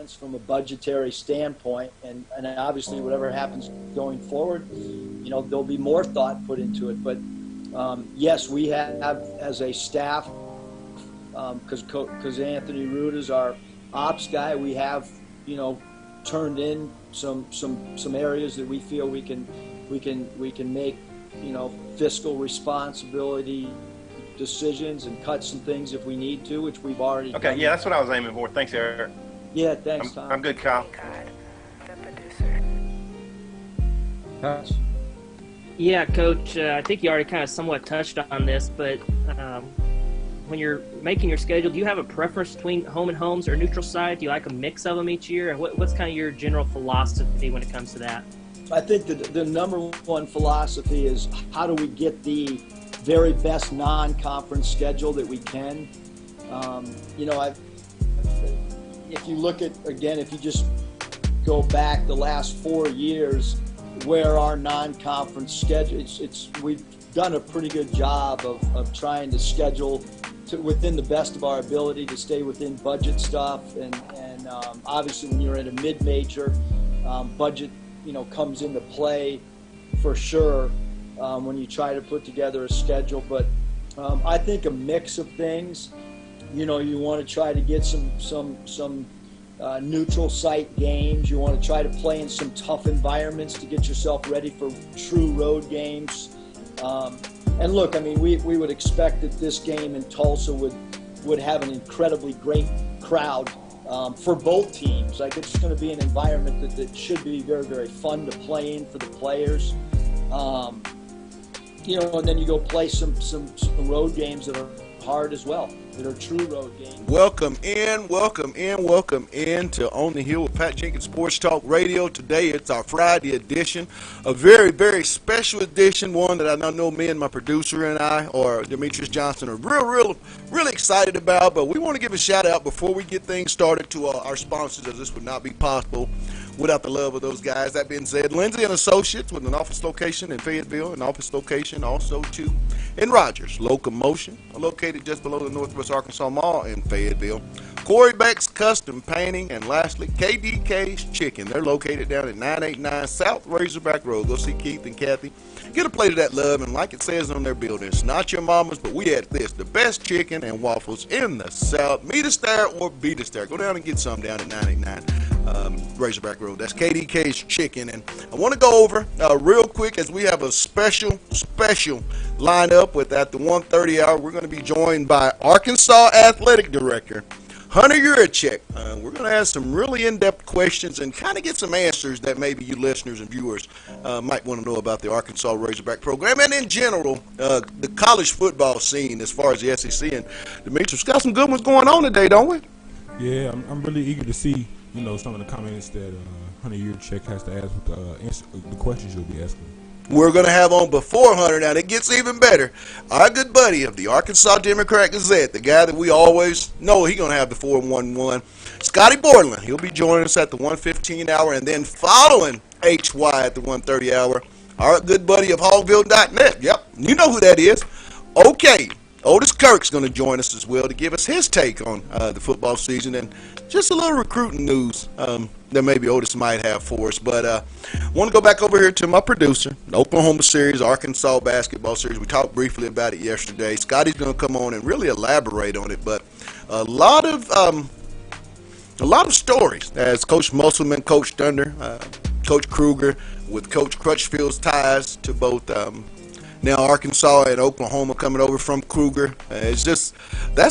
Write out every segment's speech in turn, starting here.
sense from a budgetary standpoint, and obviously whatever happens going forward, there'll be more thought put into it. But yes, we have as a staff, because Anthony Root is our ops guy, we have turned in some areas that we feel we can make fiscal responsibility decisions and cut some things if we need to, which we've already done. Yeah, that's what I was aiming for. Thanks, Eric. Yeah, thanks, Tom. I'm good, Kyle. Yeah, Coach, I think you already kind of somewhat touched on this, but when you're making your schedule, do you have a preference between home and homes or neutral site? Do you like a mix of them each year? What's kind of your general philosophy when it comes to that? I think the number one philosophy is how do we get the very best non-conference schedule that we can. If you look at, again, if you just go back the last 4 years, where our non-conference schedule, we've done a pretty good job of trying to schedule within the best of our ability to stay within budget stuff. And obviously when you're in a mid-major, budget, comes into play for sure when you try to put together a schedule. But I think a mix of things. You want to try to get some neutral site games. You want to try to play in some tough environments to get yourself ready for true road games. And look, we would expect that this game in Tulsa would have an incredibly great crowd for both teams. Like, it's going to be an environment that should be very, very fun to play in for the players. And then you go play some road games that are hard as well, that are true road games. Welcome in to On the Hill with Pat Jenkins Sports Talk Radio. Today it's our Friday edition, a very, very special edition, one that I know me and my producer and I, or Demetrius Johnson, are really excited about. But we want to give a shout out before we get things started to our sponsors, as this would not be possible without the love of those guys. That being said, Lindsay and Associates, with an office location in Fayetteville, an office location also too in Rogers. Locomotion, located just below the Northwest Arkansas Mall in Fayetteville. Corey Beck's Custom Painting, and lastly, KDK's Chicken. They're located down at 989 South Razorback Road. Go see Keith and Kathy. Get a plate of that love, and like it says on their building, it's not your mama's, but we had this, the best chicken and waffles in the South. Meet us there or beat us there. Go down and get some down at 989 Razorback Road. That's KDK's Chicken. And I want to go over real quick, as we have a special lineup with at the 1:30 hour. We're going to be joined by Arkansas Athletic Director Hunter Yurachek. We're going to ask some really in-depth questions and kind of get some answers that maybe you listeners and viewers might want to know about the Arkansas Razorback program and in general the college football scene as far as the SEC. And Demetrius, got some good ones going on today, don't we? Yeah, I'm really eager to see some of the comments that Hunter Yurachek has to ask with the questions you'll be asking. We're going to have on before Hunter. Now, it gets even better. Our good buddy of the Arkansas Democrat Gazette, the guy that we always know he's going to have the 411, Scotty Borland. He'll be joining us at the 1:15 hour, and then following HY at the 1:30 hour, our good buddy of Hogville.net. Yep, you know who that is. Okay, Otis Kirk's going to join us as well to give us his take on the football season and just a little recruiting news that maybe Otis might have for us. But I want to go back over here to my producer, the Oklahoma series, Arkansas basketball series. We talked briefly about it yesterday. Scotty's going to come on and really elaborate on it. But a lot of stories as Coach Musselman, Coach Thunder, Coach Kruger, with Coach Crutchfield's ties to both now Arkansas and Oklahoma coming over from Kruger. That's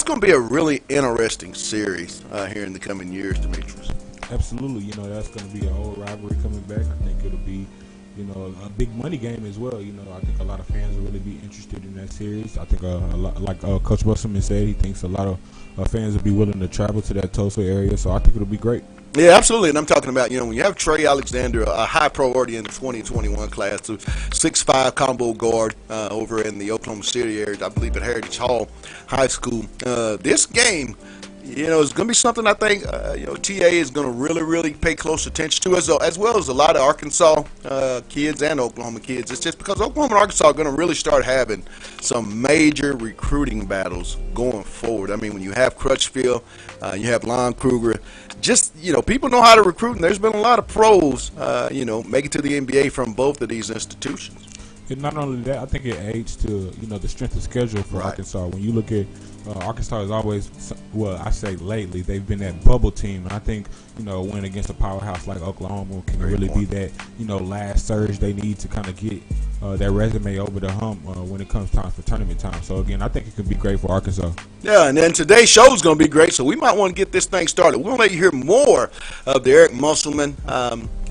going to be a really interesting series here in the coming years, Demetrius. Absolutely. That's going to be an old rivalry coming back. I think it'll be, a big money game as well. I think a lot of fans will really be interested in that series. I think a lot, like Coach Musselman said, he thinks a lot of fans will be willing to travel to that Tulsa area. So I think it'll be great. Yeah, absolutely. And I'm talking about, when you have Trey Alexander, a high priority in the 2021 class, a 6'5" combo guard over in the Oklahoma City area, I believe at Heritage Hall High School. This game it's going to be something I think, TA is going to really, really pay close attention to, as well as a lot of Arkansas kids and Oklahoma kids. It's just because Oklahoma and Arkansas are going to really start having some major recruiting battles going forward. I mean, when you have Crutchfield, you have Lon Kruger, just, people know how to recruit, and there's been a lot of pros, make it to the NBA from both of these institutions. And not only that, I think it aids to the strength of schedule for Arkansas. When you look at Arkansas is always, well, I say lately, they've been that bubble team. And I think, winning against a powerhouse like Oklahoma can really be that, last surge they need to kind of get that resume over the hump when it comes time for tournament time. So, again, I think it could be great for Arkansas. Yeah, and then today's show is going to be great, so we might want to get this thing started. We're going to let you hear more of the Eric Musselman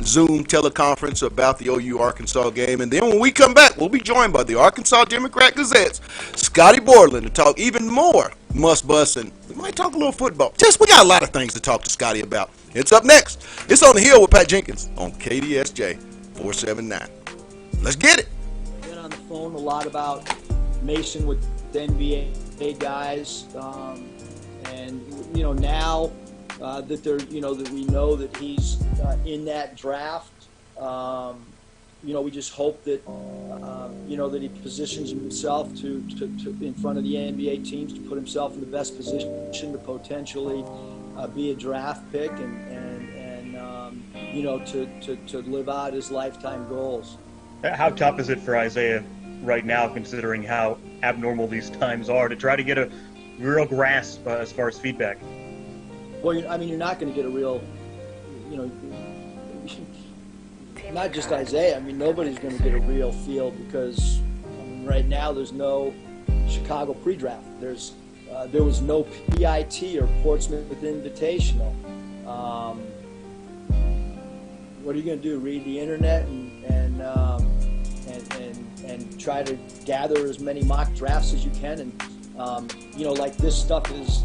Zoom teleconference about the OU Arkansas game. And then when we come back, we'll be joined by the Arkansas Democrat-Gazette's Scotty Borland to talk even more must-bust, and we might talk a little football. We got a lot of things to talk to Scotty about. It's up next. It's On the Hill with Pat Jenkins on KDSJ 479. Let's get it. Been on the phone a lot about Mason with the NBA guys, and now that they're that we know that he's in that draft. We just hope that that he positions himself to in front of the NBA teams to put himself in the best position to potentially be a draft pick and to live out his lifetime goals. How tough is it for Isaiah right now, considering how abnormal these times are, to try to get a real grasp as far as feedback? Well, you're not going to get a real, not just Isaiah. Nobody's going to get a real feel because right now there's no Chicago pre-draft. There was no PIT or Portsmouth Invitational. What are you going to do? Read the internet and try to gather as many mock drafts as you can, and like this stuff is.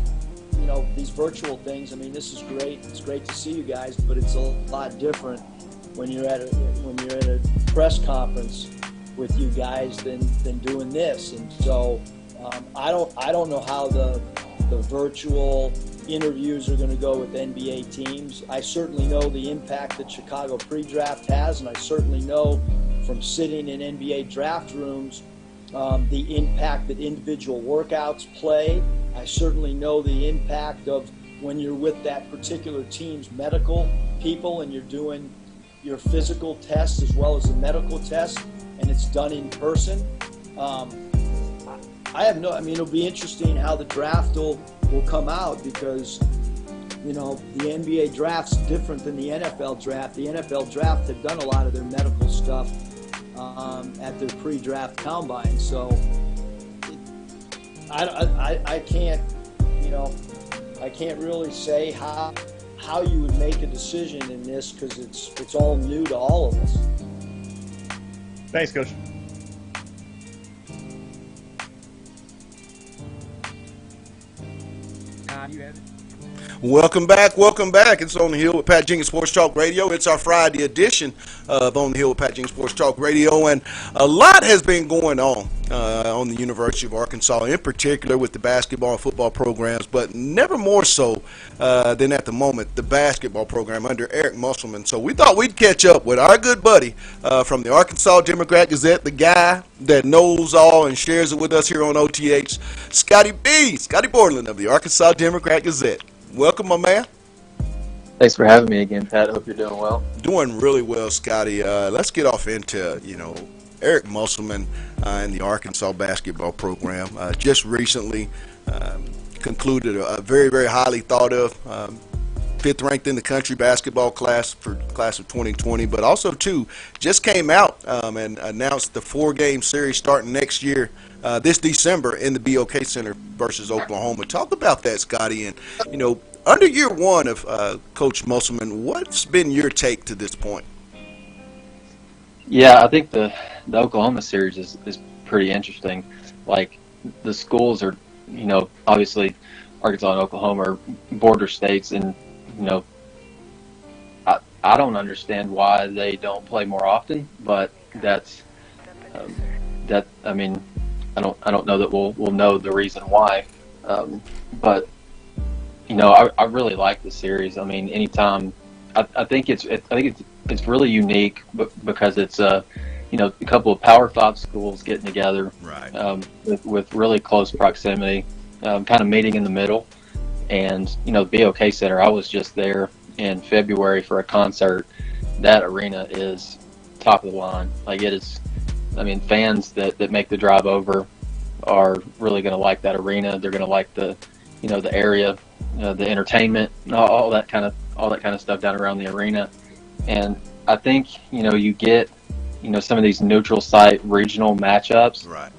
These virtual things. This is great. It's great to see you guys, but it's a lot different when you're at a press conference with you guys than doing this. And so I don't know how the virtual interviews are going to go with NBA teams. I certainly know the impact that Chicago pre-draft has, and I certainly know from sitting in NBA draft rooms the impact that individual workouts play. I certainly know the impact of when you're with that particular team's medical people and you're doing your physical tests as well as the medical tests, and it's done in person. It'll be interesting how the draft will come out because, the NBA draft's different than the NFL draft. The NFL draft had done a lot of their medical stuff at their pre-draft combine. So I can't really say how you would make a decision in this because it's all new to all of us. Thanks, Coach. You have it. Welcome back. It's On the Hill with Pat Jenkins Sports Talk Radio. It's our Friday edition of On the Hill with Pat Jenkins Sports Talk Radio, and a lot has been going on the University of Arkansas, in particular with the basketball and football programs, but never more so than at the moment the basketball program under Eric Musselman. So we thought we'd catch up with our good buddy from the Arkansas Democrat-Gazette, the guy that knows all and shares it with us here on OTH, Scotty Borland of the Arkansas Democrat-Gazette. Welcome, my man. Thanks for having me again, Pat. Hope you're doing well. Doing really well, Scotty. Let's get off into, Eric Musselman and the Arkansas basketball program. Just recently concluded a very, very highly thought of fifth ranked in the country basketball class for class of 2020, but also, too, just came out and announced the 4-game series starting next year, this December in the BOK Center versus Oklahoma. Talk about that, Scotty. And, under year one of Coach Musselman, what's been your take to this point? Yeah, I think the Oklahoma series is pretty interesting. Like, the schools are, obviously Arkansas and Oklahoma are border states, and, I don't understand why they don't play more often, but that's I don't know that we'll know the reason why, but I really like the series. I mean, anytime I think it's really unique because it's a couple of Power Five schools getting together, Right. with really close proximity, kind of meeting in the middle. And the BOK Center, I was just there in February for a concert. That arena is top of the line. Like, it is. I mean, fans that make the drive over are really going to like that arena. They're going to like the area, the entertainment, all that kind of stuff down around the arena. And I think you get some of these neutral site regional matchups, Right.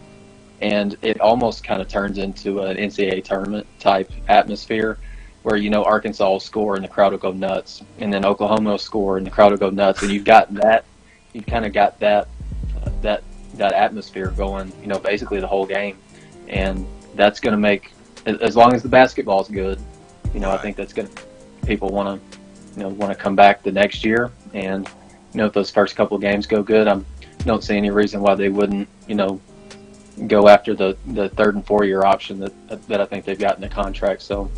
and it almost kind of turns into an NCAA tournament type atmosphere where Arkansas will score and the crowd will go nuts, and then Oklahoma will score and the crowd will go nuts, and you've kind of got that atmosphere going, basically the whole game, and that's going to make, as long as the basketball's good, I think that's going to, people want to come back the next year, and if those first couple of games go good, I don't see any reason why they wouldn't, go after the 3rd and 4-year option that I think they've got in the contract. So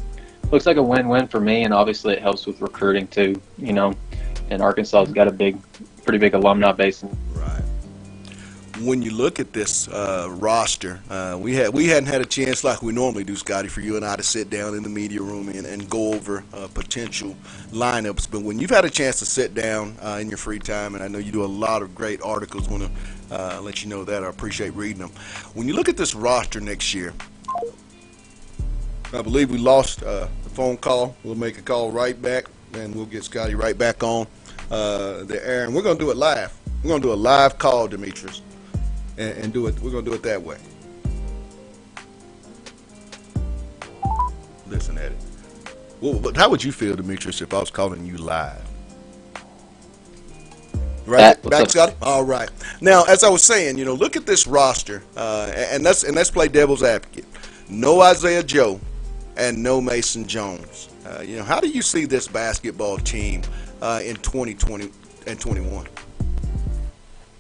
looks like a win-win for me, and obviously it helps with recruiting too, and Arkansas's got a pretty big alumni base. Right. When you look at this roster, we hadn't had a chance like we normally do, Scotty, for you and I to sit down in the media room and go over potential lineups. But when you've had a chance to sit down in your free time, and I know you do a lot of great articles, want to let you know that. I appreciate reading them. When you look at this roster next year, I believe we lost the phone call. We'll make a call right back, and we'll get Scotty right back on the air. And we're going to do it live. We're going to do a live call, Demetrius. And do it. We're gonna do it that way. Listen at it. Well, but how would you feel, Demetrius, if I was calling you live? Right, back, Scotty. All right. Now, as I was saying, look at this roster, and let's play devil's advocate. No Isaiah Joe, and no Mason Jones. How do you see this basketball team in 2020 and 21?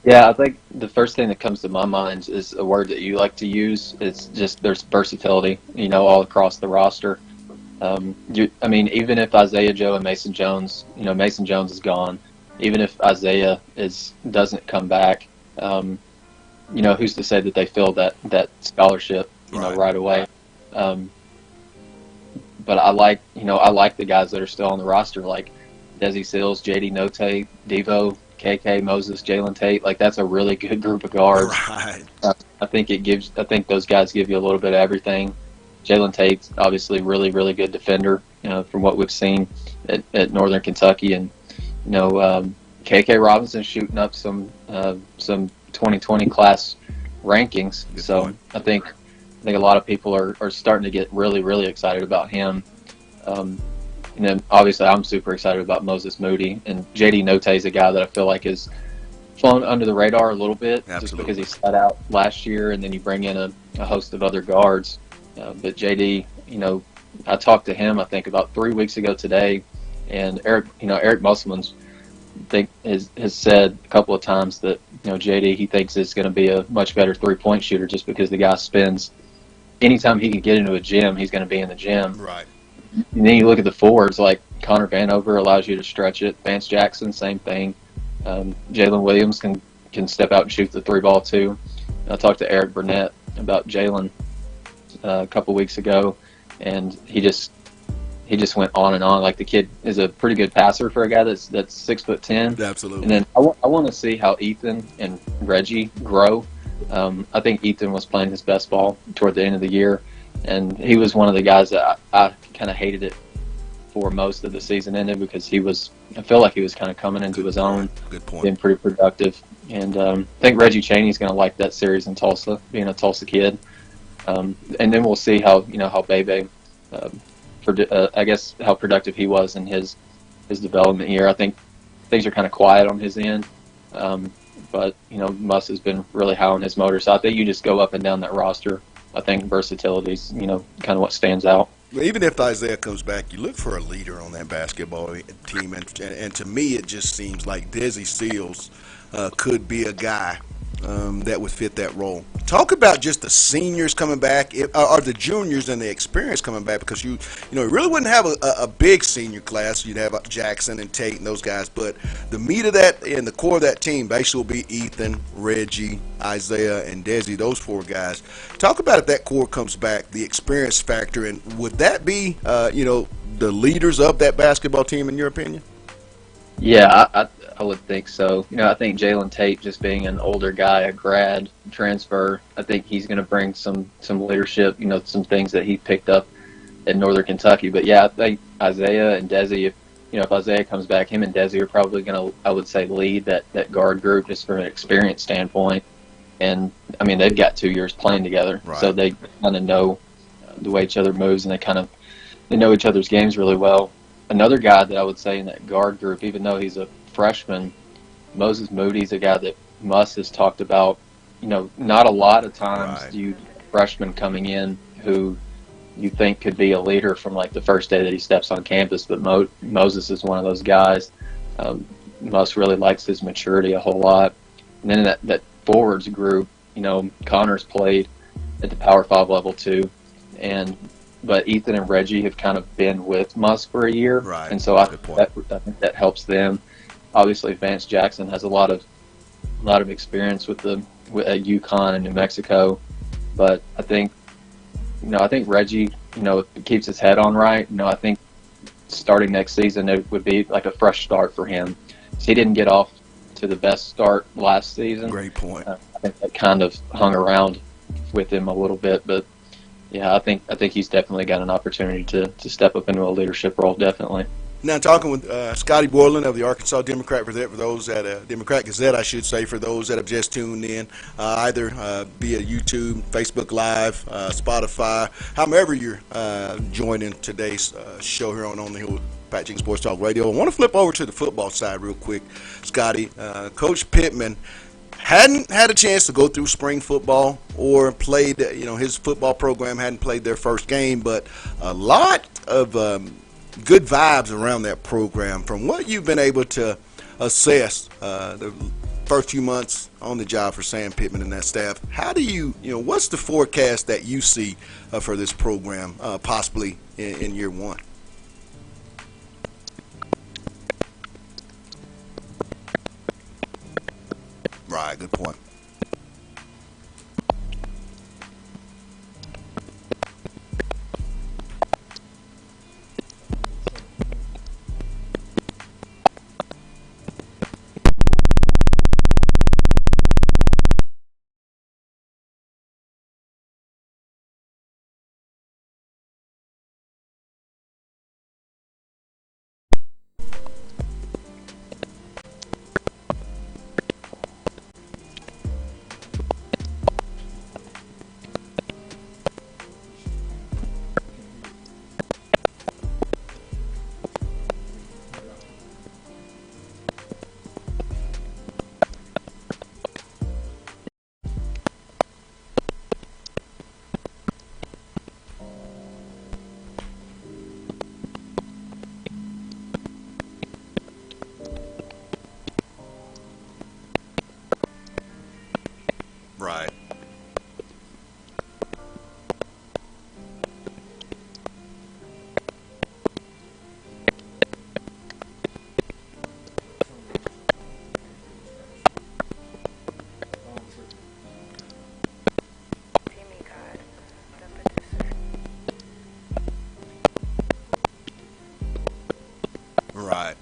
Yeah, I think the first thing that comes to my mind is a word that you like to use. It's just there's versatility, all across the roster. Even if Isaiah Joe and Mason Jones, Mason Jones is gone. Even if Isaiah doesn't come back, who's to say that they fill that scholarship, right away? But I like the guys that are still on the roster, like Desi Sills, JD Note, Devo, KK, Moses, Jalen Tate. Like, that's a really good group of guards. Right. I think those guys give you a little bit of everything. Jalen Tate's obviously really, really good defender, from what we've seen at Northern Kentucky, and KK Robinson's shooting up some 2020 class rankings. Good so point. I think a lot of people are starting to get really, really excited about him. And then obviously I'm super excited about Moses Moody, and JD Note is a guy that I feel like is flown under the radar a little bit. Absolutely. Just because he sat out last year, and then you bring in a host of other guards. But JD, I talked to him I think about 3 weeks ago today, and Eric Musselman's has said a couple of times that JD, he thinks is going to be a much better 3-point shooter just because the guy spends anytime he can get into a gym, he's going to be in the gym. Right. And then you look at the forwards, like Connor Vanover allows you to stretch it. Vance Jackson, same thing. Jalen Williams can step out and shoot the 3-ball too. I talked to Eric Burnett about Jalen a couple weeks ago, and he just went on and on. Like, the kid is a pretty good passer for a guy that's 6'10". Absolutely. And then I want to see how Ethan and Reggie grow. I think Ethan was playing his best ball toward the end of the year, and he was one of the guys that I kind of hated it for most of the season ended, because I feel like he was kind of coming into his own. Good point. Being pretty productive. And I think Reggie Chaney's going to like that series in Tulsa, being a Tulsa kid. And then we'll see how Bebe, I guess how productive he was in his development year. I think things are kind of quiet on his end. But Muss has been really high on his motor. So I think you just go up and down that roster. I think versatility is, kind of what stands out. Even if Isaiah comes back, you look for a leader on that basketball team, and to me, it just seems like Desi Seals could be a guy that would fit that role. Talk about just the seniors coming back, or the juniors and the experience coming back, because you really wouldn't have a big senior class. You'd have Jackson and Tate and those guys, but the meat of that and the core of that team basically will be Ethan, Reggie, Isaiah, and Desi, those four guys. Talk about if that core comes back, the experience factor, and would that be, the leaders of that basketball team in your opinion? Yeah, I would think so. I think Jalen Tate, just being an older guy, a grad transfer, I think he's going to bring some leadership, some things that he picked up in Northern Kentucky. But yeah, I think Isaiah and Desi, if Isaiah comes back, him and Desi are probably going to, I would say, lead that guard group just from an experience standpoint. And I mean, they've got 2 years playing together, right. So they kind of know the way each other moves, and they know each other's games really well. Another guy that I would say in that guard group, even though he's a freshman, Moses Moody's a guy that Muss has talked about. Not a lot of times Right. do you freshmen coming in who you think could be a leader from like the first day that he steps on campus, but Moses is one of those guys. Muss really likes his maturity a whole lot. And then in that forwards group, Connor's played at the Power 5 level too, but Ethan and Reggie have kind of been with Muss for a year, Right. and so I Good point. think that helps them. Obviously, Vance Jackson has a lot of experience with UConn and New Mexico, but I think Reggie, keeps his head on right. I think starting next season it would be like a fresh start for him. He didn't get off to the best start last season. Great point. I think that kind of hung around with him a little bit, but yeah, I think he's definitely got an opportunity to step up into a leadership role, definitely. Now, talking with Scotty Borland of the Arkansas Democrat Gazette, for those at Democrat Gazette, I should say, for those that have just tuned in, either via YouTube, Facebook Live, Spotify, however you're joining today's show here on the Hill with Pat Jenkins Sports Talk Radio. I want to flip over to the football side real quick, Scotty. Coach Pittman hadn't had a chance to go through spring football or played, his football program hadn't played their first game, but a lot of good vibes around that program. From what you've been able to assess the first few months on the job for Sam Pittman and that staff, how do what's the forecast that you see for this program possibly in year one? Right, good point. Right. Right.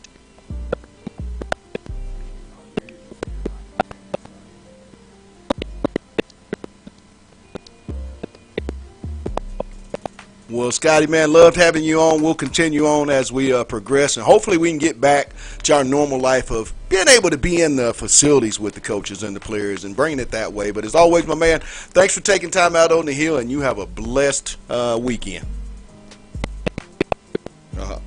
Well, Scotty, man, loved having you on. We'll continue on as we progress, and hopefully we can get back to our normal life of being able to be in the facilities with the coaches and the players and bringing it that way. But as always, my man, thanks for taking time out on the Hill, and you have a blessed weekend. Uh-huh.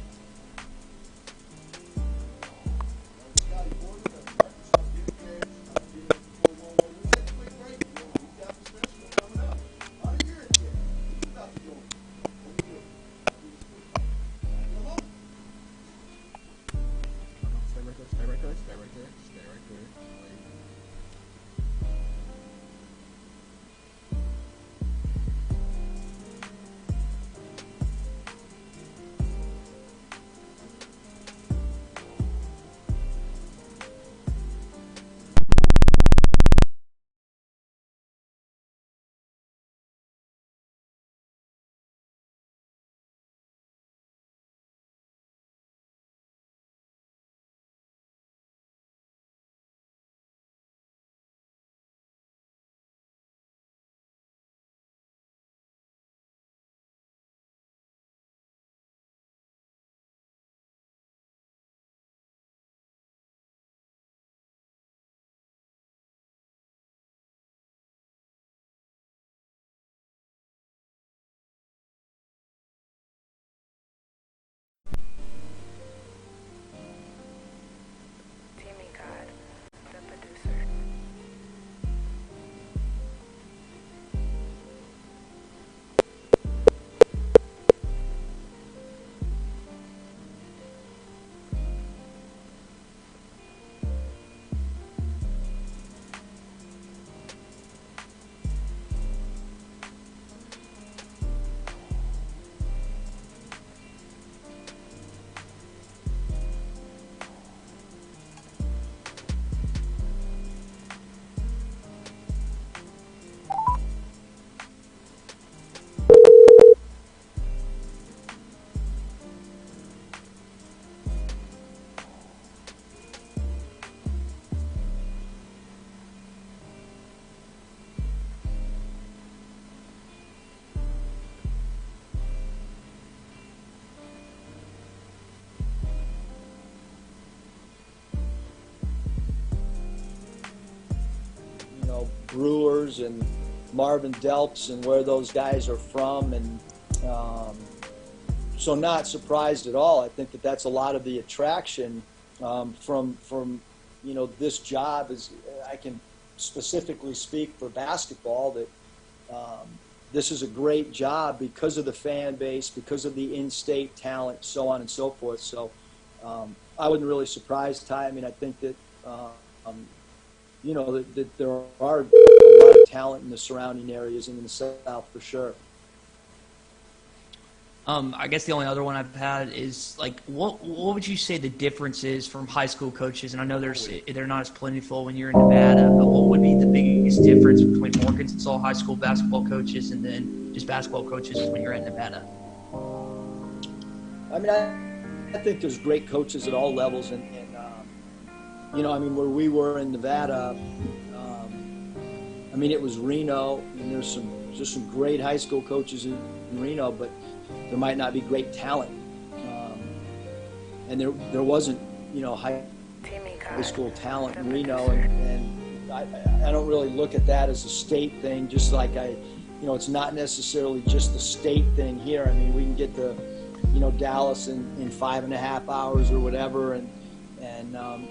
Brewers and Marvin Delps and where those guys are from, and so not surprised at all. I think that that's a lot of the attraction from this job. Is I can specifically speak for basketball that this is a great job because of the fan base, because of the in-state talent, so on and so forth. So I wasn't really surprised, Ty. I mean, I think that that there are a lot of talent in the surrounding areas and in the South for sure. I guess the only other one I've had is like, what would you say the difference is from high school coaches? And I know they're not as plentiful when you're in Nevada, but what would be the biggest difference between Arkansas high school basketball coaches and then just basketball coaches when you're in Nevada? I mean, I think there's great coaches at all levels, and where we were in Nevada, it was Reno, and there's some great high school coaches in Reno, but there might not be great talent, and there wasn't high school talent in Reno, and I don't really look at that as a state thing. Just like it's not necessarily just the state thing here. I mean, we can get to Dallas in 5.5 hours or whatever, and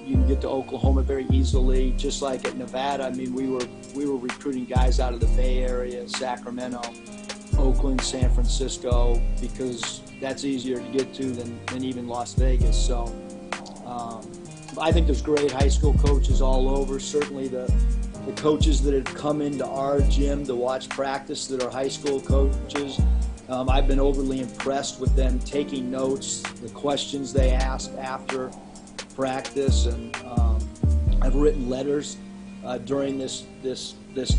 you can get to Oklahoma very easily. Just like at Nevada, I mean, we were recruiting guys out of the Bay Area, Sacramento, Oakland, San Francisco, because that's easier to get to than even Las Vegas. So I think there's great high school coaches all over. Certainly the coaches that have come into our gym to watch practice that are high school coaches, I've been overly impressed with them taking notes, the questions they ask after practice, and I've written letters during this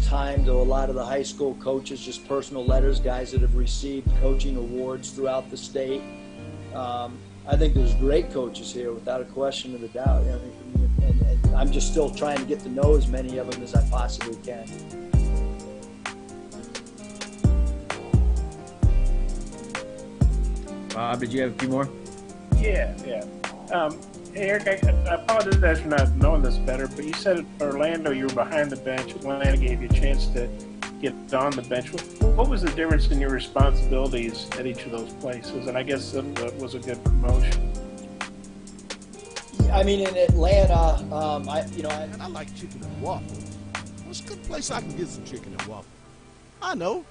time to a lot of the high school coaches, just personal letters, guys that have received coaching awards throughout the state. I think there's great coaches here, without a question of a doubt. And I'm just still trying to get to know as many of them as I possibly can. Bob, did you have a few more? Yeah. Eric, I apologize for not knowing this better, but you said at Orlando you were behind the bench. Atlanta gave you a chance to get on the bench. What was the difference in your responsibilities at each of those places? And I guess that was a good promotion. I mean, in Atlanta, I like chicken and waffles. What's a good place I can get some chicken and waffles? I know.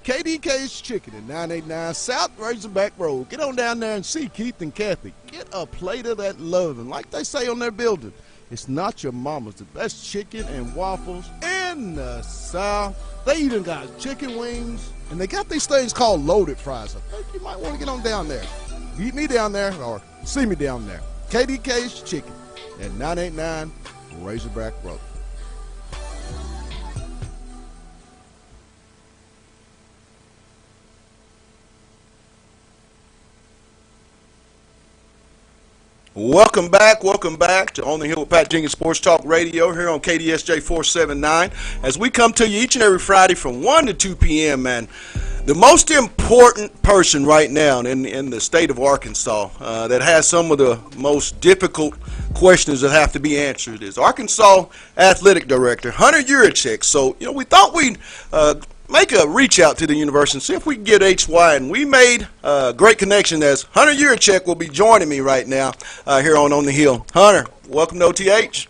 KDK's Chicken at 989 South Razorback Road. Get on down there and see Keith and Kathy. Get a plate of that loving. Like they say on their building, it's not your mama's. The best chicken and waffles in the South. They even got chicken wings, and they got these things called loaded fries. I think you might want to get on down there. Meet me down there or see me down there. KDK's Chicken at 989 Razorback Road. Welcome back to On the Hill with Pat Jenkins Sports Talk Radio here on KDSJ 479. As we come to you each and every Friday from 1 to 2 p.m., man, the most important person right now in the state of Arkansas that has some of the most difficult questions that have to be answered is Arkansas Athletic Director Hunter Yurachek. So, we thought we'd make a reach out to the university and see if we can get HY. And we made a great connection as Hunter Yurachek will be joining me right now here on the Hill. Hunter, welcome to OTH.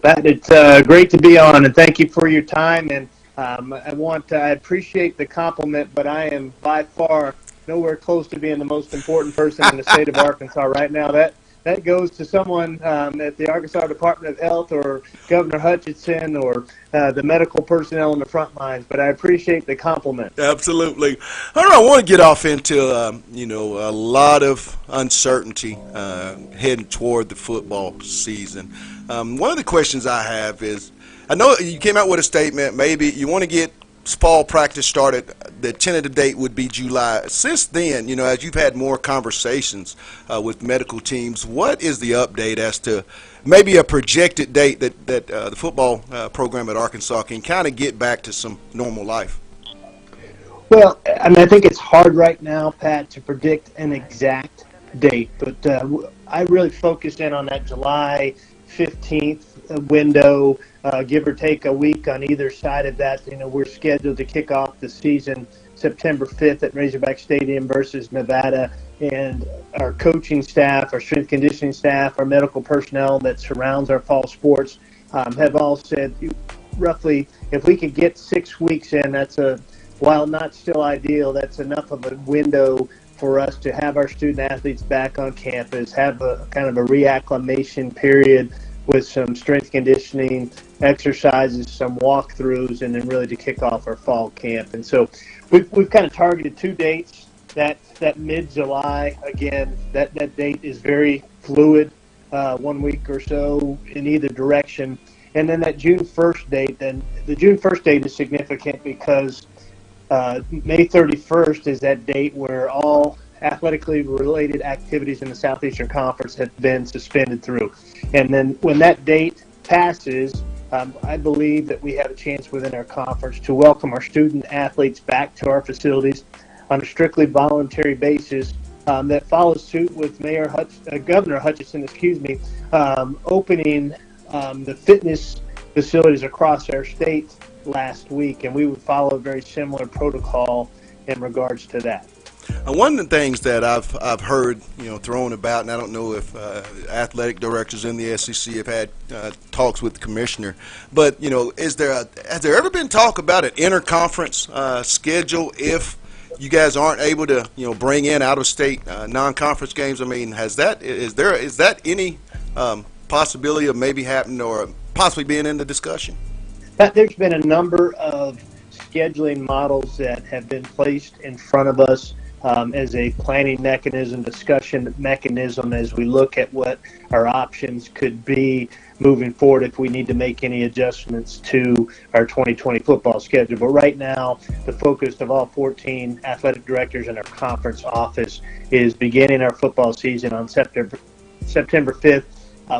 Pat, it's great to be on, and thank you for your time. And I appreciate the compliment, but I am by far nowhere close to being the most important person in the state of Arkansas right now. That goes to someone at the Arkansas Department of Health or Governor Hutchinson or the medical personnel on the front lines, but I appreciate the compliment. Absolutely. I want to get off into, a lot of uncertainty heading toward the football season. One of the questions I have is, I know you came out with a statement, maybe you want to get fall practice started, the tentative date would be July. Since then, as you've had more conversations with medical teams, what is the update as to maybe a projected date that the football program at Arkansas can kind of get back to some normal life? Well, I think it's hard right now, Pat, to predict an exact date, but I really focused in on that July 15th window, give or take a week on either side of that. We're scheduled to kick off the season September 5th at Razorback Stadium versus Nevada. And our coaching staff, our strength conditioning staff, our medical personnel that surrounds our fall sports have all said roughly if we could get 6 weeks in, while not still ideal, that's enough of a window for us to have our student athletes back on campus, have a kind of a reacclimation period with some strength conditioning exercises, some walkthroughs, and then really to kick off our fall camp. And so we've kind of targeted 2 dates. That mid-July, again, that date is very fluid, 1 week or so in either direction. And then that June 1st date, then the June 1st date is significant because May 31st is that date where all athletically related activities in the Southeastern Conference have been suspended through. And then when that date passes, I believe that we have a chance within our conference to welcome our student athletes back to our facilities on a strictly voluntary basis that follows suit with Governor Hutchinson, opening the fitness facilities across our state last week, and we would follow a very similar protocol in regards to that. One of the things that I've heard thrown about, and I don't know if athletic directors in the SEC have had talks with the commissioner, but has there ever been talk about an interconference schedule if you guys aren't able to bring in out-of-state non-conference games? I mean, is that any possibility of maybe happening or possibly being in the discussion? There's been a number of scheduling models that have been placed in front of us as a planning mechanism, discussion mechanism, as we look at what our options could be moving forward if we need to make any adjustments to our 2020 football schedule. But right now, the focus of all 14 athletic directors in our conference office is beginning our football season on September 5th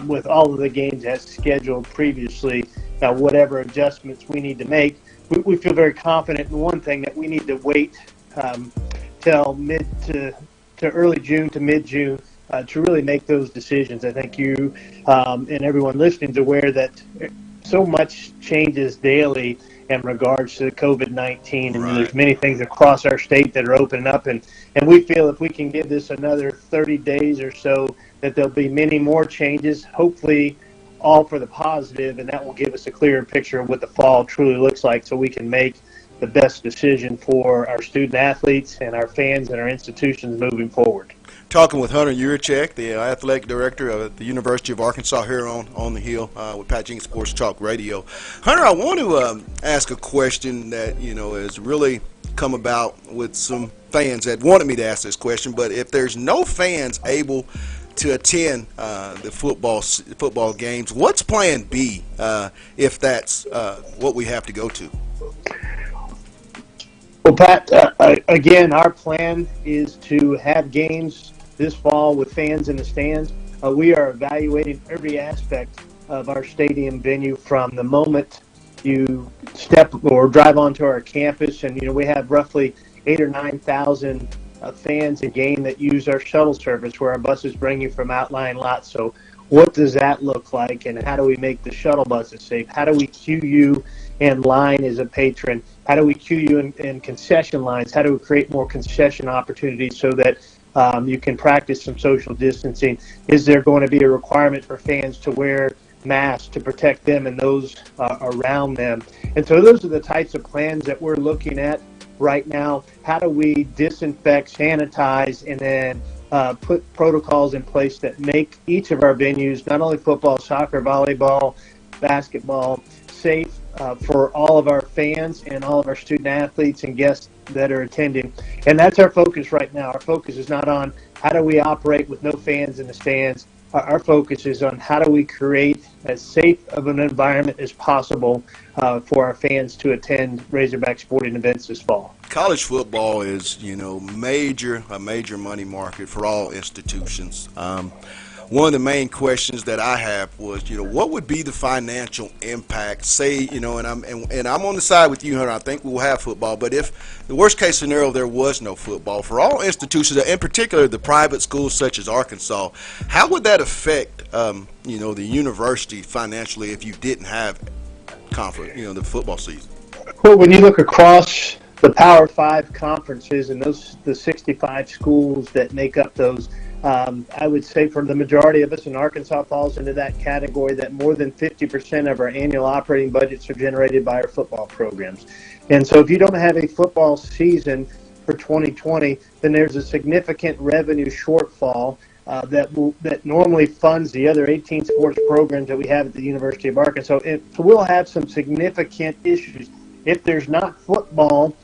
with all of the games as scheduled previously. Now, whatever adjustments we need to make, we feel very confident in one thing, that we need to wait till mid to early June to mid-June to really make those decisions. I think you and everyone listening is aware that so much changes daily in regards to COVID-19, and there's many things across our state that are opening up, and we feel if we can give this another 30 days or so, that there'll be many more changes, hopefully all for the positive, and that will give us a clearer picture of what the fall truly looks like so we can make the best decision for our student athletes and our fans and our institutions moving forward. Talking with Hunter Yurchek, the athletic director of the University of Arkansas here on the Hill with Pat Jenkins Sports Talk Radio. Hunter, I want to ask a question that has really come about with some fans that wanted me to ask this question. But if there's no fans able to attend the football games, what's Plan B if that's what we have to go to? Well, Pat, again, our plan is to have games this fall with fans in the stands. We are evaluating every aspect of our stadium venue from the moment you step or drive onto our campus, and we have roughly 8,000 or 9,000 fans a game that use our shuttle service, where our buses bring you from outlying lots. So what does that look like, and how do we make the shuttle buses safe? How do we queue you in line as a patron? How do we queue you in concession lines? How do we create more concession opportunities so that you can practice some social distancing? Is there going to be a requirement for fans to wear masks to protect them and those around them? And so those are the types of plans that we're looking at right now. How do we disinfect, sanitize, and then put protocols in place that make each of our venues, not only football, soccer, volleyball, basketball, safe for all of our fans and all of our student athletes and guests that are attending. And that's our focus right now. Our focus is not on how do we operate with no fans in the stands. Our focus is on how do we create as safe of an environment as possible for our fans to attend Razorback sporting events this fall. College football is, a major money market for all institutions. One of the main questions that I have was, what would be the financial impact? Say, and I'm on the side with you, Hunter. I think we'll have football, but if the worst case scenario there was no football for all institutions, in particular the private schools such as Arkansas, how would that affect the university financially if you didn't have conference, the football season? Well, when you look across the Power 5 conferences and the 65 schools that make up those, I would say for the majority of us, and Arkansas falls into that category, that more than 50% of our annual operating budgets are generated by our football programs. And so if you don't have a football season for 2020, then there's a significant revenue shortfall that normally funds the other 18 sports programs that we have at the University of Arkansas. So we'll have some significant issues. If there's not football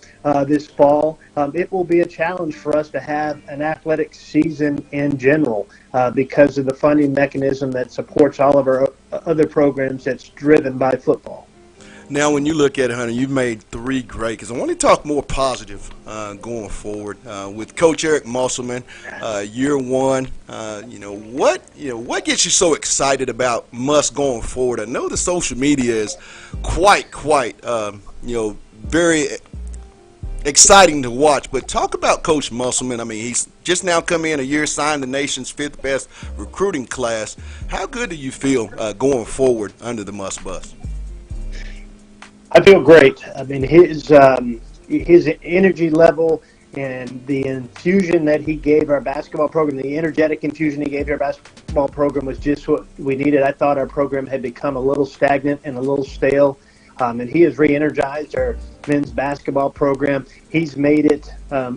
this fall, it will be a challenge for us to have an athletic season in general because of the funding mechanism that supports all of our other programs that's driven by football. Now, when you look at it, Hunter, you've made 3 great. Because I want to talk more positive going forward with Coach Eric Musselman, year 1. What gets you so excited about Muss going forward? I know the social media is quite very exciting to watch. But talk about Coach Musselman. I mean, he's just now come in a year, signed the nation's 5th best recruiting class. How good do you feel going forward under the Muss bus? I feel great. I mean, his energy level and the infusion that he gave our basketball program, the energetic infusion he gave our basketball program was just what we needed. I thought our program had become a little stagnant and a little stale, and he has re-energized our men's basketball program. He's made it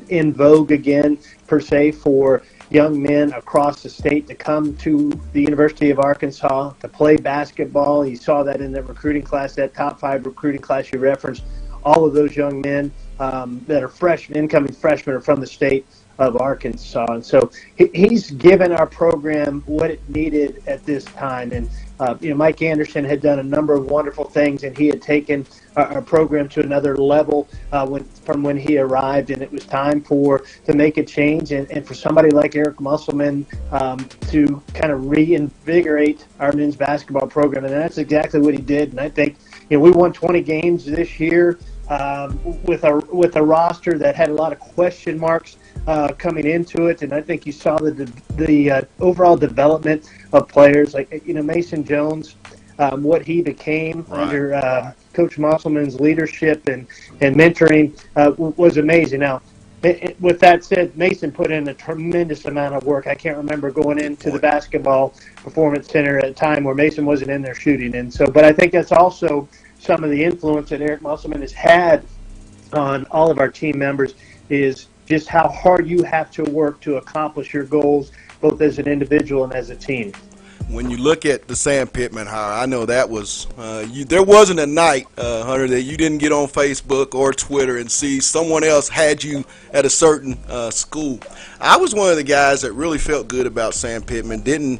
in vogue again, per se, for young men across the state to come to the University of Arkansas to play basketball. You saw that in the recruiting class, that top 5 recruiting class you referenced. All of those young men that are freshmen, incoming freshmen, are from the state of Arkansas. And so he's given our program what it needed at this time. And, Mike Anderson had done a number of wonderful things, and he had taken our program to another level from when he arrived, and it was time to make a change and for somebody like Eric Musselman to kind of reinvigorate our men's basketball program. And that's exactly what he did. And I think we won 20 games this year with a roster that had a lot of question marks coming into it, and I think you saw the overall development of players like Mason Jones, what he became under Coach Musselman's leadership and mentoring was amazing. Now, with that said, Mason put in a tremendous amount of work. I can't remember going into the basketball performance center at a time where Mason wasn't in there shooting, and so. But I think that's also some of the influence that Eric Musselman has had on all of our team members is just how hard you have to work to accomplish your goals, both as an individual and as a team. When you look at the Sam Pittman hire, I know that was there wasn't a night, Hunter, that you didn't get on Facebook or Twitter and see someone else had you at a certain school. I was one of the guys that really felt good about Sam Pittman. Didn't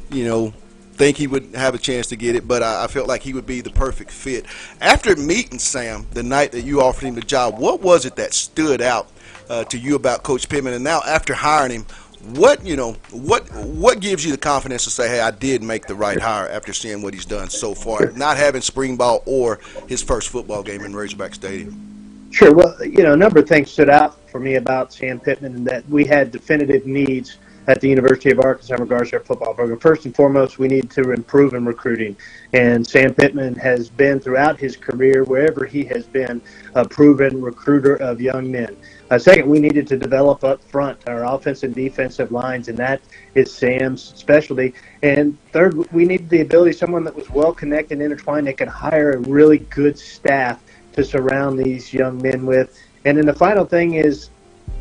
think he would have a chance to get it, but I felt like he would be the perfect fit. After meeting Sam the night that you offered him the job, what was it that stood out to you about Coach Pittman? And now after hiring him, what gives you the confidence to say, hey, I did make the right hire after seeing what he's done so far, not having spring ball or his first football game in Razorback Stadium? Sure. Well, a number of things stood out for me about Sam Pittman, and that we had definitive needs at the University of Arkansas in regards to our football program. First and foremost, we need to improve in recruiting. And Sam Pittman has been, throughout his career, wherever he has been, a proven recruiter of young men. Second, we needed to develop up front our offensive and defensive lines, and that is Sam's specialty. And third, we needed the ability, someone that was well-connected and intertwined, that could hire a really good staff to surround these young men with. And then the final thing is,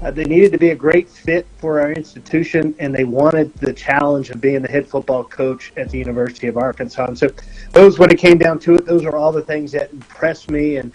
they needed to be a great fit for our institution, and they wanted the challenge of being the head football coach at the University of Arkansas. And so those, when it came down to it, those are all the things that impressed me and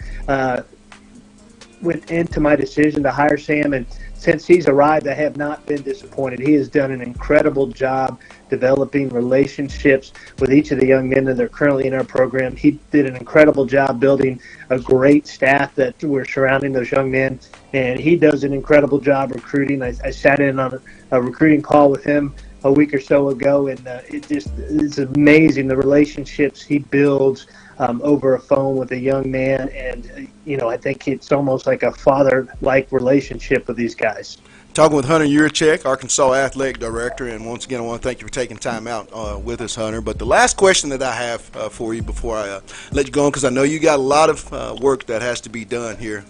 went into my decision to hire Sam. And since he's arrived, I have not been disappointed. He has done an incredible job developing relationships with each of the young men that are currently in our program. He did an incredible job building a great staff that were surrounding those young men, and he does an incredible job recruiting. I sat in on a recruiting call with him a week or so ago, and it's amazing the relationships he builds over a phone with a young man, and I think it's almost like a father-like relationship with these guys. Talking with Hunter Yurchek, Arkansas Athletic Director, and once again, I want to thank you for taking time out with us, Hunter. But the last question that I have for you before I let you go on, because I know you got a lot of work that has to be done here.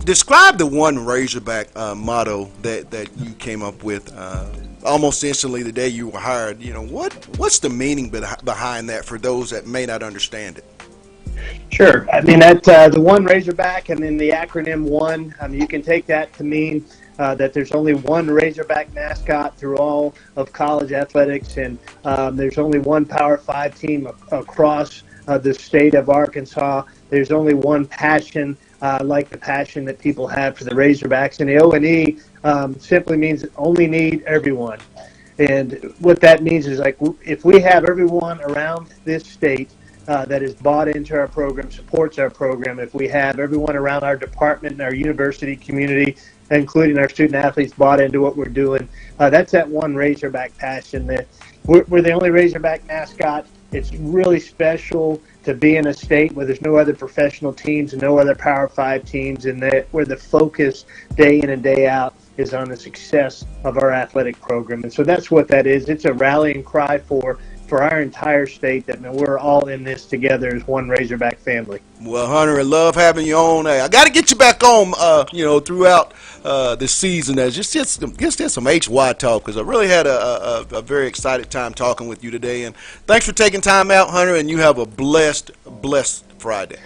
Describe the one Razorback motto that you came up with almost instantly the day you were hired. You know, what's the meaning behind that for those that may not understand it? Sure. I mean, that the one Razorback and then the acronym ONE, you can take that to mean that there's only one Razorback mascot through all of college athletics, and there's only one Power 5 team across the state of Arkansas. There's only one passion, like the passion that people have for the Razorbacks. And the O&E simply means only need everyone. And what that means is, like, if we have everyone around this state that is bought into our program, supports our program, if we have everyone around our department and our university community, including our student athletes, bought into what we're doing, that's that one Razorback passion. That we're the only Razorback mascot. It's really special to be in a state where there's no other professional teams and no other Power 5 teams, and where the focus day in and day out is on the success of our athletic program. And so that's what that is. It's a rallying cry for our entire state, that we're all in this together as one Razorback family. Well, Hunter, I love having you on. I got to get you back on, throughout this season. Just some HY talk, because I really had a very excited time talking with you today. And thanks for taking time out, Hunter, and you have a blessed Friday.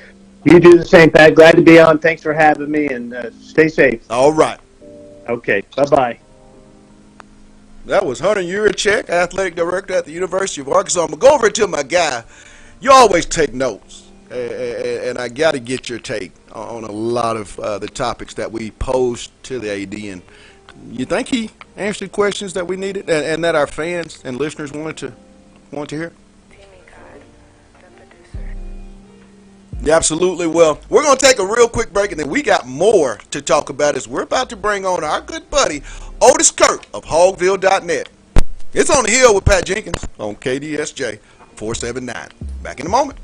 You do the same, Pat. Glad to be on. Thanks for having me, and stay safe. All right. Okay. Bye-bye. That was Hunter Yurchek, Athletic Director at the University of Arkansas. I'm going to go over to my guy. You always take notes, and I got to get your take on a lot of the topics that we posed to the AD. And you think he answered questions that we needed and that our fans and listeners wanted to hear? Yeah, absolutely. Well, we're going to take a real quick break, and then we got more to talk about as we're about to bring on our good buddy, Otis Kirk of Hogville.net. It's On the Hill with Pat Jenkins on KDSJ 479. Back in a moment.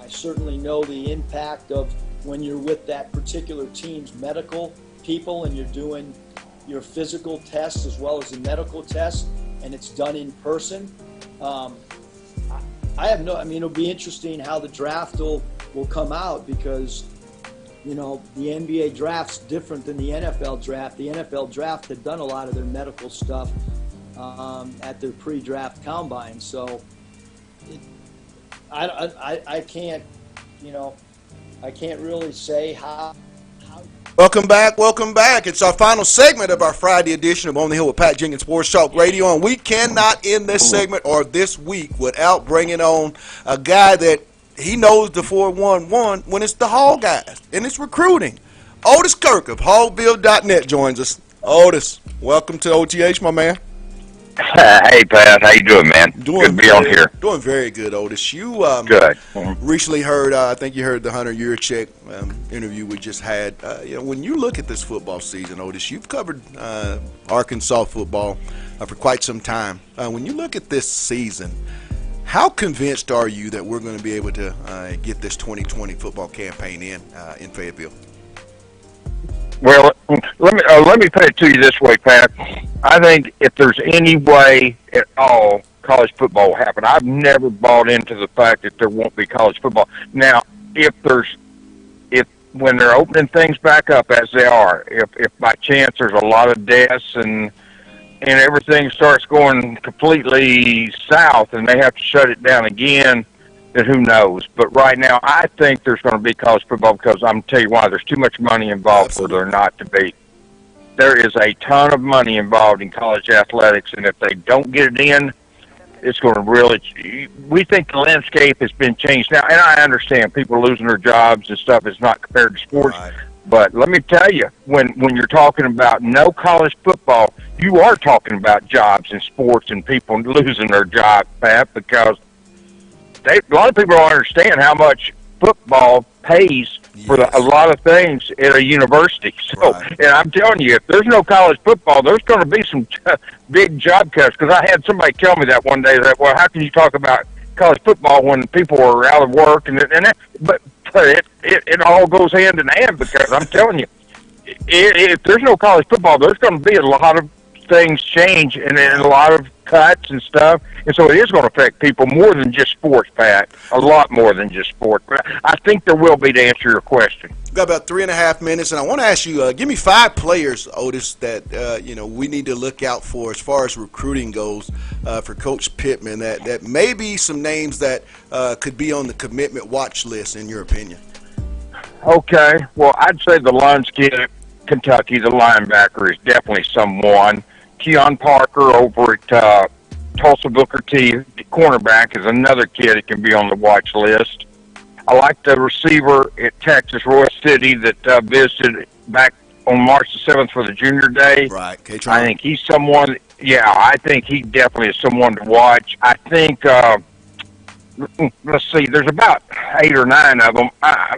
Certainly know the impact of when you're with that particular team's medical people and you're doing your physical tests as well as the medical tests, and it's done in person. It'll be interesting how the draft will come out, because, the NBA draft's different than the NFL draft. The NFL draft had done a lot of their medical stuff at their pre-draft combine. So I can't really say how. Welcome back. It's our final segment of our Friday edition of On the Hill with Pat Jenkins Sports Talk Radio, and we cannot end this segment or this week without bringing on a guy that he knows the 411 when it's the Hog guys and it's recruiting. Otis Kirk of Hogville.net joins us. Otis, welcome to OTH, my man. Hey, Pat. How you doing, man? Good to be on here. Doing very good, Otis. You good. Recently heard, I think you heard the Hunter Yurchek interview we just had. When you look at this football season, Otis, you've covered Arkansas football for quite some time. When you look at this season, how convinced are you that we're going to be able to get this 2020 football campaign in Fayetteville? Well, let me put it to you this way, Pat. I think if there's any way at all college football will happen, I've never bought into the fact that there won't be college football. Now, when they're opening things back up as they are, if by chance there's a lot of deaths and everything starts going completely south and they have to shut it down again, then who knows? But right now, I think there's going to be college football because I'm tell you why. There's too much money involved for there not to be. There is a ton of money involved in college athletics, and if they don't get it in, it's going to really. We think the landscape has been changed now, and I understand people losing their jobs and stuff is not compared to sports. Right. But let me tell you, when you're talking about no college football, you are talking about jobs in sports and people losing their job, Pat, because a lot of people don't understand how much football pays for a lot of things at a university. So, and I'm telling you, if there's no college football, there's going to be some big job cuts. Because I had somebody tell me that one day that, well, how can you talk about college football when people are out of work? But it all goes hand in hand because I'm telling you, if there's no college football, there's going to be a lot of things change and a lot of cuts and stuff, and so it is going to affect people more than just sports, Pat. A lot more than just sports. But I think there will be, to answer your question. We've got about 3.5 minutes, and I want to ask you, give me 5 players, Otis, that we need to look out for as far as recruiting goes for Coach Pittman. That may be some names that could be on the commitment watch list, in your opinion. Okay, well, I'd say the Luns kid at Kentucky, the linebacker, is definitely someone. Keon Parker over at Tulsa Booker T, the cornerback, is another kid that can be on the watch list. I like the receiver at Texas, Roy City, that visited back on March the 7th for the junior day. Right. I think he's someone, I think he definitely is someone to watch. I think, let's see, there's about 8 or 9 of them.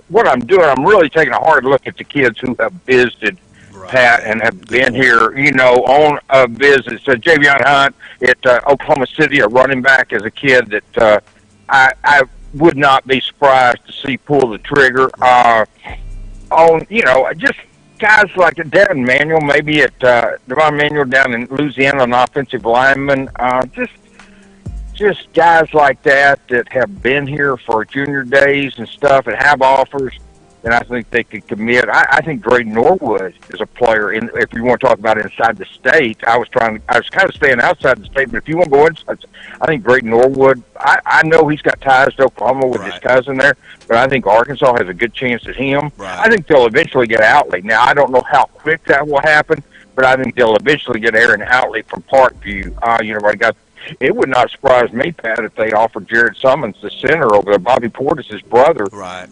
What I'm doing, I'm really taking a hard look at the kids who have visited, Pat, and have been here, on a visit. So Javion Hunt at Oklahoma City, a running back, as a kid that I would not be surprised to see pull the trigger. Just guys like Devin Manuel, maybe at Devon Manuel down in Louisiana, an offensive lineman. Just guys like that have been here for junior days and stuff and have offers. And I think they could commit. I think Drayden Norwood is a player. If you want to talk about inside the state, I was kind of staying outside the state. But if you want to go inside, I think Drayden Norwood. I know he's got ties to Oklahoma with his cousin there, but I think Arkansas has a good chance at him. Right. I think they'll eventually get Outley. Now I don't know how quick that will happen, but I think they'll eventually get Aaron Outley from Parkview. It would not surprise me, Pat, if they offered Jared Summons, the center over there, Bobby Portis' brother. Right.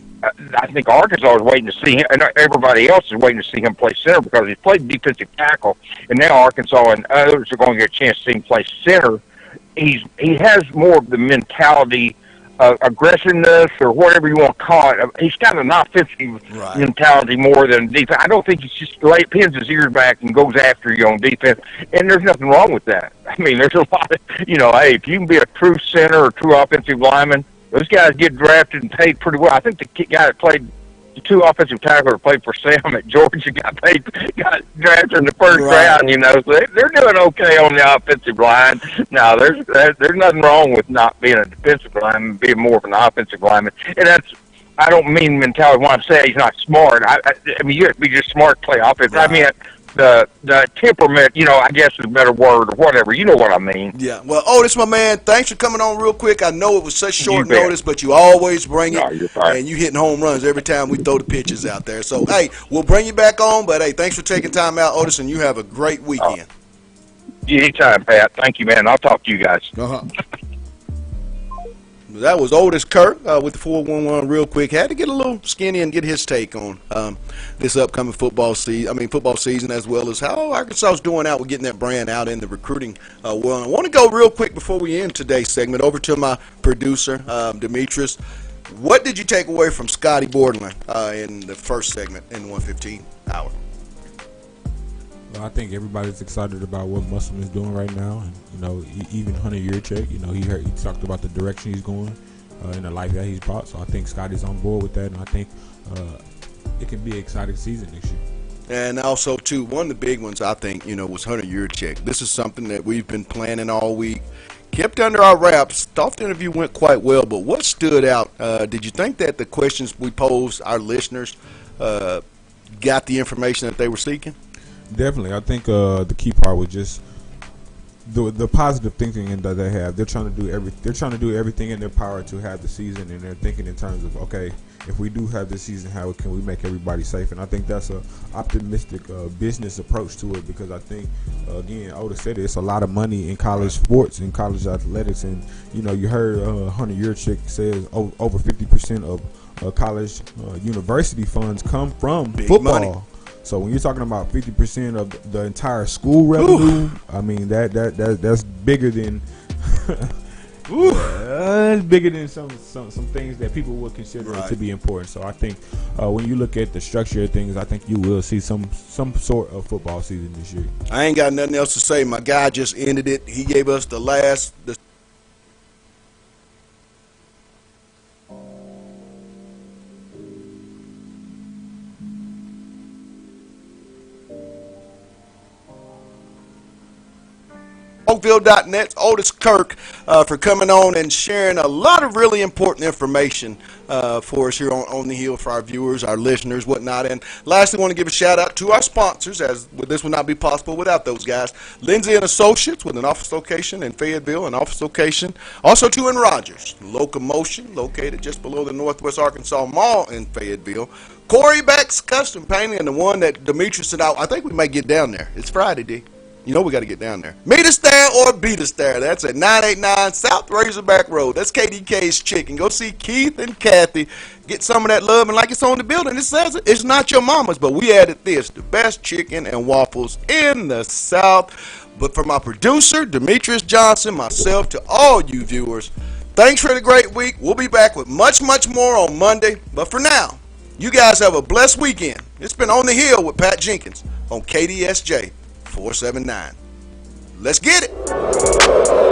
I think Arkansas is waiting to see him, and everybody else is waiting to see him play center because he's played defensive tackle, and now Arkansas and others are going to get a chance to see him play center. He has more of the mentality, aggressiveness, or whatever you want to call it. He's got an offensive mentality more than defense. I don't think he's just pins his ears back and goes after you on defense, and there's nothing wrong with that. I mean, there's a lot of, hey, if you can be a true center or true offensive lineman, those guys get drafted and paid pretty well. I think the guy that played, the 2 offensive tacklers that played for Sam at Georgia got drafted in the first round, so they're doing okay on the offensive line. Now, there's nothing wrong with not being a defensive lineman, being more of an offensive lineman. And I don't mean mentality when I'm saying he's not smart. I mean, you have to be just smart to play offense. Right. I mean, the temperament, I guess is a better word or whatever. You know what I mean. Yeah. Well, Otis, my man, thanks for coming on real quick. I know it was such short notice, but you always bring it, and you hitting home runs every time we throw the pitches out there. So, hey, we'll bring you back on, but, hey, thanks for taking time out, Otis, and you have a great weekend. Anytime, Pat. Thank you, man. I'll talk to you guys. That was Otis Kirk with the 411 real quick. Had to get a little skinny and get his take on this upcoming football season, as well as how Arkansas is doing out with getting that brand out in the recruiting world. I want to go real quick before we end today's segment over to my producer, Demetrius. What did you take away from Scotty Borderland in the first segment in the 115 hour? Well, I think everybody's excited about what Muslim is doing right now, and even Hunter Yurchek, he talked about the direction he's going and the life that he's brought. So I think Scotty's on board with that, and I think it can be an exciting season next year. And also, too, one of the big ones I think was Hunter Yurchek. This is something that we've been planning all week, kept under our wraps. Thought the interview went quite well, but what stood out? Did you think that the questions we posed our listeners got the information that they were seeking? Definitely. I think the key part was just the positive thinking that they have. They're trying to do everything in their power to have the season, and they're thinking in terms of, okay, if we do have this season, how can we make everybody safe? And I think that's a optimistic business approach to it, because I think again, Oda said it's a lot of money in college sports and college athletics, and you heard Hunter Yurchik says over 50% of college university funds come from Big football. money. So when you're talking about 50% of the entire school revenue, I mean that's bigger than bigger than some things that people would consider to be important. So I think when you look at the structure of things, I think you will see some sort of football season this year. I ain't got nothing else to say. My guy just ended it. He gave us the Oakville.net's Otis Kirk for coming on and sharing a lot of really important information for us here on the Hill, for our viewers, our listeners, whatnot. And lastly, I want to give a shout out to our sponsors, as this would not be possible without those guys. Lindsay and Associates, with an office location in Fayetteville, an office location also too in Rogers. Locomotion, located just below the Northwest Arkansas Mall in Fayetteville. Corey Beck's Custom Painting, and the one that Demetrius said, I think we might get down there. It's Friday, D. You know we got to get down there. Meet us there or beat us there. That's at 989 South Razorback Road. That's KDK's Chicken. Go see Keith and Kathy. Get some of that love, and like it's on the building, it says it. It's not your mama's, but we added this: the best chicken and waffles in the South. But for my producer, Demetrius Johnson, myself, to all you viewers, thanks for the great week. We'll be back with much, much more on Monday. But for now, you guys have a blessed weekend. It's been On the Hill with Pat Jenkins on KDSJ 479. Let's get it.